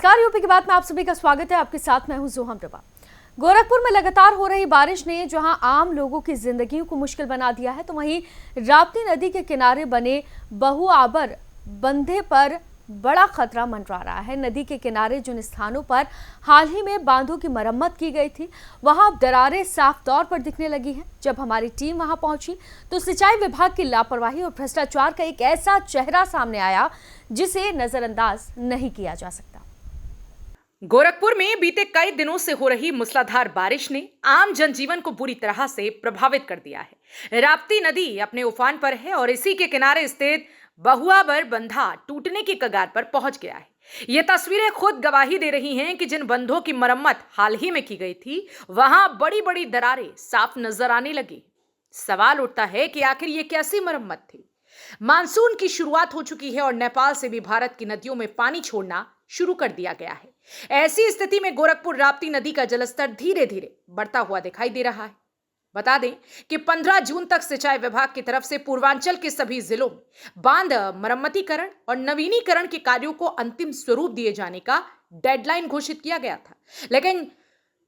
नमस्कार, यूपी की बात में आप सभी का स्वागत है। आपके साथ मैं हूं जोहम प्रभा। गोरखपुर में लगातार हो रही बारिश ने जहां आम लोगों की जिंदगी को मुश्किल बना दिया है, तो वहीं राप्ती नदी के किनारे बने बहुआबर बंधे पर बड़ा खतरा मंडरा रहा है। नदी के किनारे जिन स्थानों पर हाल ही में बांधों की मरम्मत की गई थी, वहां अब दरारें साफ तौर पर दिखने लगी हैं। जब हमारी टीम वहां पहुंची तो सिंचाई विभाग की लापरवाही और भ्रष्टाचार का एक ऐसा चेहरा सामने आया जिसे नजरअंदाज नहीं किया जा सकता। गोरखपुर में बीते कई दिनों से हो रही मूसलाधार बारिश ने आम जनजीवन को बुरी तरह से प्रभावित कर दिया है। राप्ती नदी अपने उफान पर है और इसी के किनारे स्थित बहुआबर बंधा टूटने की कगार पर पहुंच गया है। ये तस्वीरें खुद गवाही दे रही हैं कि जिन बंधों की मरम्मत हाल ही में की गई थी, वहां बड़ी बड़ी दरारें साफ नजर आने लगी। सवाल उठता है कि आखिर ये कैसी मरम्मत थी। मानसून की शुरुआत हो चुकी है और नेपाल से भी भारत की नदियों में पानी छोड़ना शुरू कर दिया गया है। ऐसी स्थिति में गोरखपुर राप्ती नदी का जलस्तर धीरे धीरे बढ़ता हुआ दिखाई दे रहा है। बता दें कि 15 जून तक सिंचाई विभाग की तरफ से पूर्वांचल के सभी जिलों में बांध मरम्मतीकरण और नवीनीकरण के कार्यों को अंतिम स्वरूप दिए जाने का डेडलाइन घोषित किया गया था, लेकिन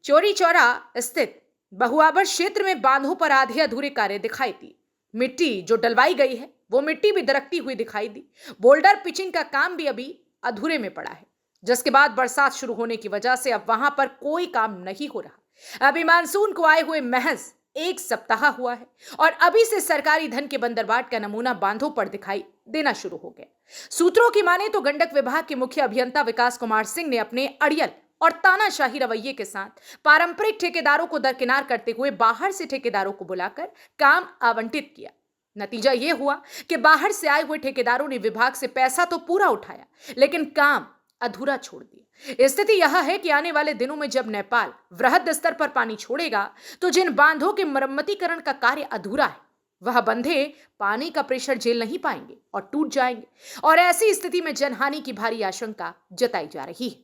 चौरी चौरा स्थित बहुआबर क्षेत्र में बांधों पर आधे अधूरे कार्य दिखाई दी। मिट्टी जो डलवाई गई है वो मिट्टी भी दरकती हुई दिखाई दी। बोल्डर पिचिंग का काम भी अभी अधूरे में पड़ा है, जिसके बाद बरसात शुरू होने की वजह से अब वहां पर कोई काम नहीं हो रहा। अभी मानसून को आए हुए महज एक सप्ताह हुआ है और अभी से सरकारी धन के बंदरबाट का नमूना बांधों पर दिखाई देना शुरू हो गया। सूत्रों की माने तो गंडक विभाग के मुख्य अभियंता विकास कुमार सिंह ने अपने अड़ियल और तानाशाही रवैये के साथ पारंपरिक ठेकेदारों को दरकिनार करते हुए बाहर से ठेकेदारों को बुलाकर काम आवंटित किया। नतीजा यह हुआ कि बाहर से आए हुए ठेकेदारों ने विभाग से पैसा तो पूरा उठाया, लेकिन काम अधूरा छोड़ दिया। स्थिति यह है कि आने वाले दिनों में जब नेपाल वृहद स्तर पर पानी छोड़ेगा, तो जिन बांधों के मरम्मतीकरण का कार्य अधूरा है, वह बंधे पानी का प्रेशर झेल नहीं पाएंगे और टूट जाएंगे। और ऐसी स्थिति में जनहानि की भारी आशंका जताई जा रही है।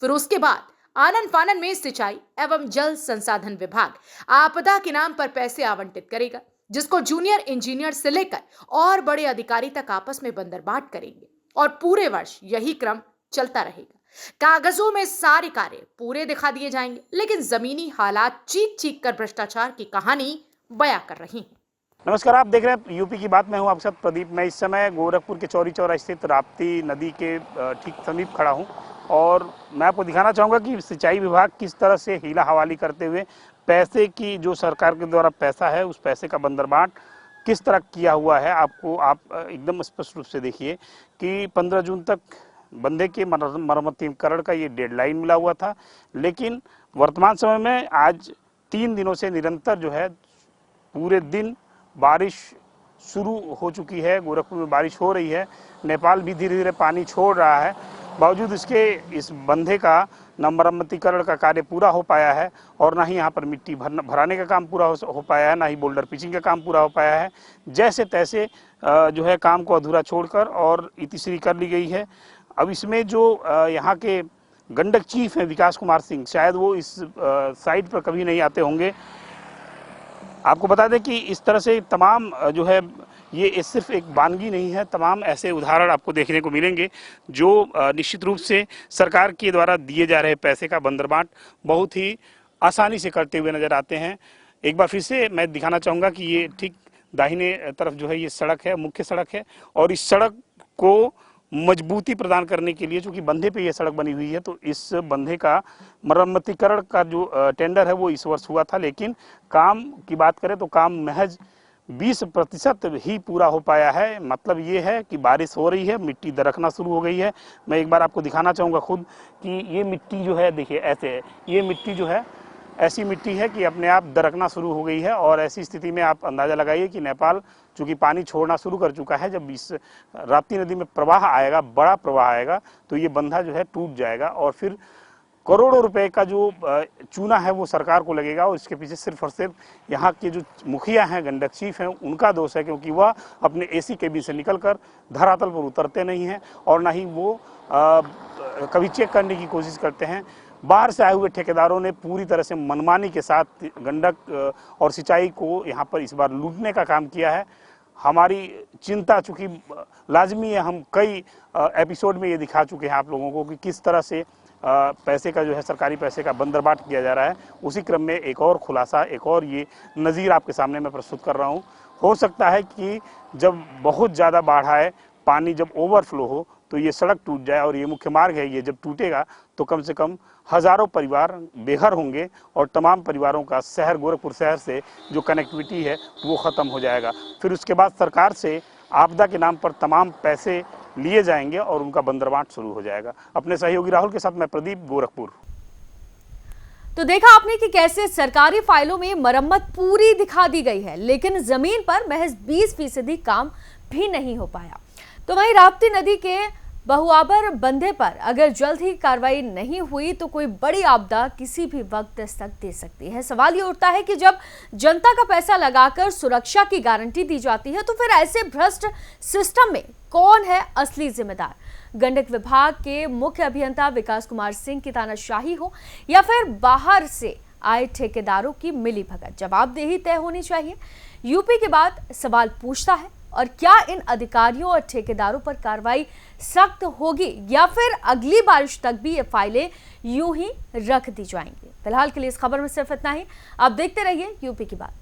फिर उसके बाद आनन फानन में सिंचाई एवं जल संसाधन विभाग आपदा के नाम पर पैसे आवंटित करेगा, जिसको जूनियर इंजीनियर से लेकर और बड़े अधिकारी तक आपस में बंदरबाट करेंगे और पूरे वर्ष यही क्रम चलता रहेगा। कागजों में सारे कार्य पूरे दिखा दिए जाएंगे, लेकिन जमीनी हालात चीख चीख कर भ्रष्टाचार की कहानी बयां कर रही हैं। नमस्कार, आप देख रहे हैं यूपी की बात। मैं हूं आपके साथ प्रदीप। मैं इस समय गोरखपुर के चौरी चौरा स्थित राप्ती नदी के ठीक समीप खड़ा हूं और मैं आपको दिखाना चाहूँगा कि सिंचाई विभाग किस तरह से हीला हवाली करते हुए पैसे की जो सरकार के द्वारा पैसा है, उस पैसे का बंदरबाट किस तरह किया हुआ है। आप एकदम स्पष्ट रूप से देखिए कि 15 जून तक बंधे के मरम्मतीकरण का ये डेडलाइन मिला हुआ था, लेकिन वर्तमान समय में आज 3 दिनों से निरंतर जो है पूरे दिन बारिश शुरू हो चुकी है। गोरखपुर में बारिश हो रही है, नेपाल भी धीरे धीरे पानी छोड़ रहा है। बावजूद इसके इस बंधे का न मरम्मतीकरण का कार्य पूरा हो पाया है और ना ही यहाँ पर मिट्टी भराने का काम पूरा हो पाया है, ना ही बोल्डर पिचिंग का काम पूरा हो पाया है। जैसे तैसे जो है काम को अधूरा छोड़कर और इतिश्री कर ली गई है। अब इसमें जो यहाँ के गंडक चीफ हैं विकास कुमार सिंह, शायद वो इस साइट पर कभी नहीं आते होंगे। आपको बता दें कि इस तरह से तमाम जो है ये सिर्फ एक वानगी नहीं है, तमाम ऐसे उदाहरण आपको देखने को मिलेंगे जो निश्चित रूप से सरकार के द्वारा दिए जा रहे पैसे का बंदरबाट बहुत ही आसानी से करते हुए नजर आते हैं। एक बार फिर से मैं दिखाना चाहूँगा कि ये ठीक दाहिने तरफ जो है ये सड़क है, मुख्य सड़क है, और इस सड़क को मजबूती प्रदान करने के लिए, चूंकि बंधे पे ये सड़क बनी हुई है, तो इस बंधे का मरम्मतीकरण का जो टेंडर है वो इस वर्ष हुआ था, लेकिन काम की बात करें तो काम महज 20% ही पूरा हो पाया है। मतलब ये है कि बारिश हो रही है, मिट्टी दरकना शुरू हो गई है। मैं एक बार आपको दिखाना चाहूँगा खुद कि ये मिट्टी जो है, देखिए ऐसे है, ये मिट्टी जो है ऐसी मिट्टी है कि अपने आप दरकना शुरू हो गई है। और ऐसी स्थिति में आप अंदाज़ा लगाइए कि नेपाल चूँकि पानी छोड़ना शुरू कर चुका है, जब इस राप्ती नदी में प्रवाह आएगा, बड़ा प्रवाह आएगा, तो ये बंधा जो है टूट जाएगा और फिर करोड़ों रुपए का जो चूना है वो सरकार को लगेगा। और इसके पीछे सिर्फ और सिर्फ यहाँ के जो मुखिया हैं, गंडक चीफ हैं, उनका दोष है, क्योंकि वह अपने एसी केबिन से निकलकर धरातल पर उतरते नहीं हैं और ना ही वो कभी चेक करने की कोशिश करते हैं। बाहर से आए हुए ठेकेदारों ने पूरी तरह से मनमानी के साथ गंडक और सिंचाई को यहाँ पर इस बार लूटने का काम किया है। हमारी चिंता चूँकि लाजमी है, हम कई एपिसोड में ये दिखा चुके हैं आप लोगों को कि किस तरह से पैसे का जो है सरकारी पैसे का बंदरबाट किया जा रहा है। उसी क्रम में एक और खुलासा, एक और ये नज़ीर आपके सामने मैं प्रस्तुत कर रहा हूँ। हो सकता है कि जब बहुत ज़्यादा बाढ़ आए, पानी जब ओवरफ्लो हो तो ये सड़क टूट जाए और ये मुख्य मार्ग है, ये जब टूटेगा तो कम से कम हज़ारों परिवार बेघर होंगे और तमाम परिवारों का शहर गोरखपुर शहर से जो कनेक्टिविटी है वो ख़त्म हो जाएगा। फिर उसके बाद सरकार से आपदा के नाम पर तमाम पैसे लिए जाएंगे और उनका बंदरबाट शुरू हो जाएगा। अपने सहयोगी राहुल के साथ मैं प्रदीप, गोरखपुर। तो देखा आपने कि कैसे सरकारी फाइलों में मरम्मत पूरी दिखा दी गई है, लेकिन जमीन पर महज 20% काम भी नहीं हो पाया। तो वहीं राप्ती नदी के बहुआबर बंधे पर अगर जल्द ही कार्रवाई नहीं हुई तो कोई बड़ी आपदा किसी भी वक्त दस्तक दे सकती है। सवाल ये उठता है कि जब जनता का पैसा लगाकर सुरक्षा की गारंटी दी जाती है तो फिर ऐसे भ्रष्ट सिस्टम में कौन है असली जिम्मेदार? गंडक विभाग के मुख्य अभियंता विकास कुमार सिंह की तानाशाही हो या फिर बाहर से आए ठेकेदारों की मिलीभगत? जवाबदेही तय होनी चाहिए। यूपी के बाद सवाल पूछता है, और क्या इन अधिकारियों और ठेकेदारों पर कार्रवाई सख्त होगी या फिर अगली बारिश तक भी ये फाइलें यूं ही रख दी जाएंगी? फिलहाल के लिए इस खबर में सिर्फ इतना ही। आप देखते रहिए यूपी की बात।